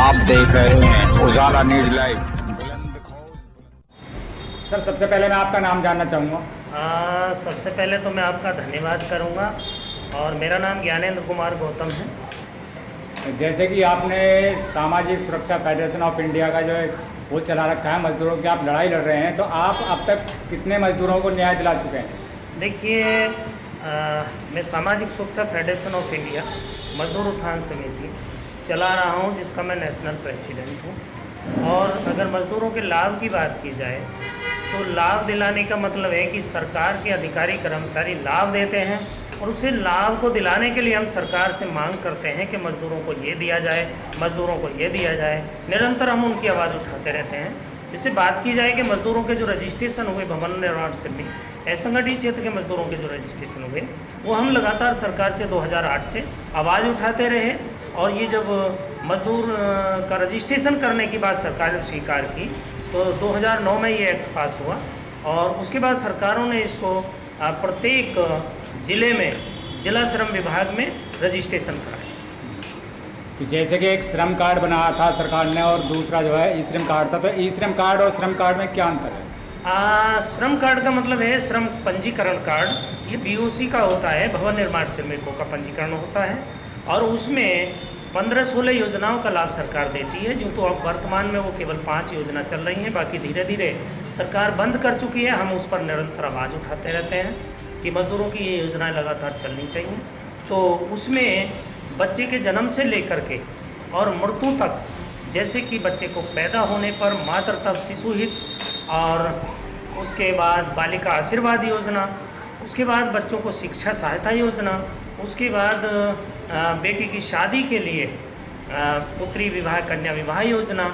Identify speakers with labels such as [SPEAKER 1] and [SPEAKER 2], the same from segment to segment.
[SPEAKER 1] आप देख रहे हैं उजाला न्यूज लाइव।
[SPEAKER 2] सर, सबसे पहले मैं आपका नाम जानना चाहूँगा।
[SPEAKER 3] सबसे पहले तो मैं आपका धन्यवाद करूँगा और मेरा नाम ज्ञानेंद्र कुमार गौतम है।
[SPEAKER 2] जैसे कि आपने सामाजिक सुरक्षा फेडरेशन ऑफ इंडिया का जो है वो चला रखा है, मजदूरों की आप लड़ाई लड़ रहे हैं, तो आप अब तक कितने मजदूरों को न्याय दिला चुके हैं?
[SPEAKER 3] देखिए, मैं सामाजिक सुरक्षा फेडरेशन ऑफ इंडिया मजदूर उत्थान समिति चला रहा हूँ, जिसका मैं नेशनल प्रेसिडेंट हूँ। और अगर मजदूरों के लाभ की बात की जाए तो लाभ दिलाने का मतलब है कि सरकार के अधिकारी कर्मचारी लाभ देते हैं और उसे लाभ को दिलाने के लिए हम सरकार से मांग करते हैं कि मजदूरों को ये दिया जाए, मजदूरों को ये दिया जाए। निरंतर हम उनकी आवाज़ उठाते रहते हैं। जिससे बात की जाए कि मजदूरों के जो रजिस्ट्रेशन हुए भवन निर्माण से में असंगठित क्षेत्र के मजदूरों के जो रजिस्ट्रेशन हुए, वो हम लगातार सरकार से 2008 से आवाज़ उठाते रहे। और ये जब मजदूर का रजिस्ट्रेशन करने की बात सरकार ने स्वीकार की तो 2009 में ये एक्ट पास हुआ और उसके बाद सरकारों ने इसको प्रत्येक ज़िले में जिला श्रम विभाग में रजिस्ट्रेशन कराया।
[SPEAKER 2] तो जैसे कि एक श्रम कार्ड बनाया था सरकार ने और दूसरा जो है ई श्रम कार्ड था, तो ई श्रम कार्ड और श्रम कार्ड में क्या अंतर है?
[SPEAKER 3] श्रम कार्ड का मतलब है श्रम पंजीकरण कार्ड। ये बीओसी का होता है, भवन निर्माण श्रमिकों का पंजीकरण होता है और उसमें 15-16 योजनाओं का लाभ सरकार देती है। जो तो अब वर्तमान में वो केवल 5 योजना चल रही हैं, बाकी धीरे धीरे सरकार बंद कर चुकी है। हम उस पर निरंतर आवाज़ उठाते रहते हैं कि मजदूरों की ये योजनाएं लगातार चलनी चाहिए। तो उसमें बच्चे के जन्म से लेकर के और मृत्यु तक, जैसे कि बच्चे को पैदा होने पर मातृत्व शिशु हित, और उसके बाद बालिका आशीर्वाद योजना, उसके बाद बच्चों को शिक्षा सहायता योजना, उसके बाद बेटी की शादी के लिए पुत्री विवाह कन्या विवाह योजना,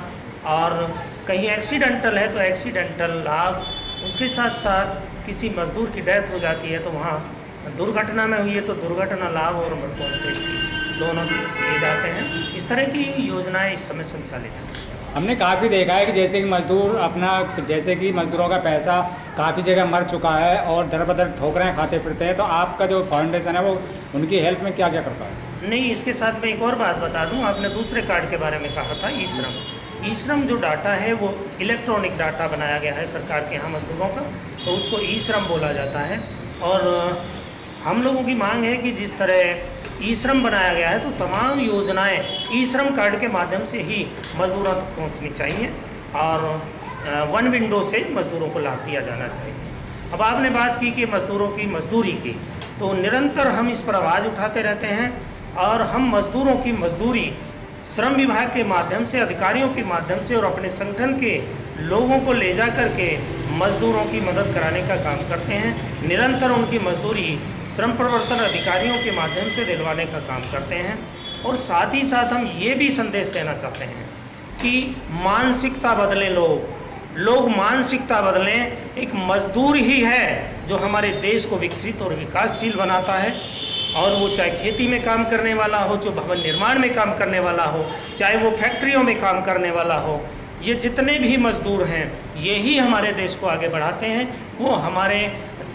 [SPEAKER 3] और कहीं एक्सीडेंटल है तो एक्सीडेंटल लाभ, उसके साथ साथ किसी मजदूर की डेथ हो जाती है तो वहाँ दुर्घटना में हुई है तो दुर्घटना लाभ और मृत्यु अंत्येष्टि दोनों दिए जाते हैं। इस तरह की योजनाएं इस समय संचालित हैं।
[SPEAKER 2] हमने काफ़ी देखा है कि जैसे कि मजदूर अपना, जैसे कि मजदूरों का पैसा काफ़ी जगह मर चुका है और दर बदर ठोकरें खाते फिरते हैं, तो आपका जो फाउंडेशन है वो उनकी हेल्प में क्या क्या करता है?
[SPEAKER 3] नहीं, इसके साथ मैं एक और बात बता दूं। आपने दूसरे कार्ड के बारे में कहा था, ई श्रम। ई श्रम जो डाटा है वो इलेक्ट्रॉनिक डाटा बनाया गया है सरकार के यहाँ मजदूरों का, तो उसको ई श्रम बोला जाता है। और हम लोगों की मांग है कि जिस तरह ई श्रम बनाया गया है तो तमाम योजनाएं ई श्रम कार्ड के माध्यम से ही मजदूरों तक पहुंचनी चाहिए और वन विंडो से मजदूरों को लाभ दिया जाना चाहिए। अब आपने बात की कि मजदूरों की मजदूरी की, तो निरंतर हम इस पर आवाज़ उठाते रहते हैं और हम मजदूरों की मजदूरी श्रम विभाग के माध्यम से, अधिकारियों के माध्यम से और अपने संगठन के लोगों को ले जा कर के मजदूरों की मदद कराने का काम करते हैं। निरंतर उनकी मजदूरी श्रम प्रवर्तन अधिकारियों के माध्यम से दिलवाने का काम करते हैं। और साथ ही साथ हम ये भी संदेश देना चाहते हैं कि मानसिकता बदलें, लोग मानसिकता बदलें। एक मजदूर ही है जो हमारे देश को विकसित और विकासशील बनाता है, और वो चाहे खेती में काम करने वाला हो, जो भवन निर्माण में काम करने वाला हो, चाहे वो फैक्ट्रियों में काम करने वाला हो, ये जितने भी मजदूर हैं यही हमारे देश को आगे बढ़ाते हैं। वो हमारे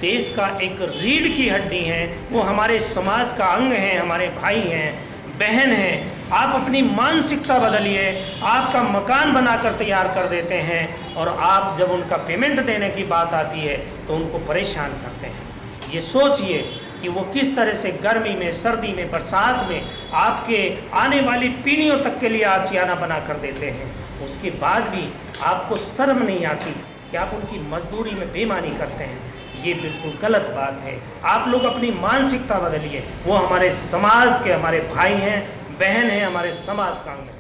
[SPEAKER 3] देश का एक रीढ़ की हड्डी हैं, वो हमारे समाज का अंग हैं, हमारे भाई हैं, बहन हैं। आप अपनी मानसिकता बदलिए, आपका मकान बनाकर तैयार कर देते हैं और आप जब उनका पेमेंट देने की बात आती है तो उनको परेशान करते हैं। ये सोचिए कि वो किस तरह से गर्मी में, सर्दी में, बरसात में आपके आने वाली पीढ़ियों तक के लिए आशियाना बना कर देते हैं। उसके बाद भी आपको शर्म नहीं आती कि आप उनकी मजदूरी में बेईमानी करते हैं। ये बिल्कुल गलत बात है। आप लोग अपनी मानसिकता बदलिए। वो हमारे समाज के हमारे भाई हैं, बहन हैं, हमारे समाज का अंग है।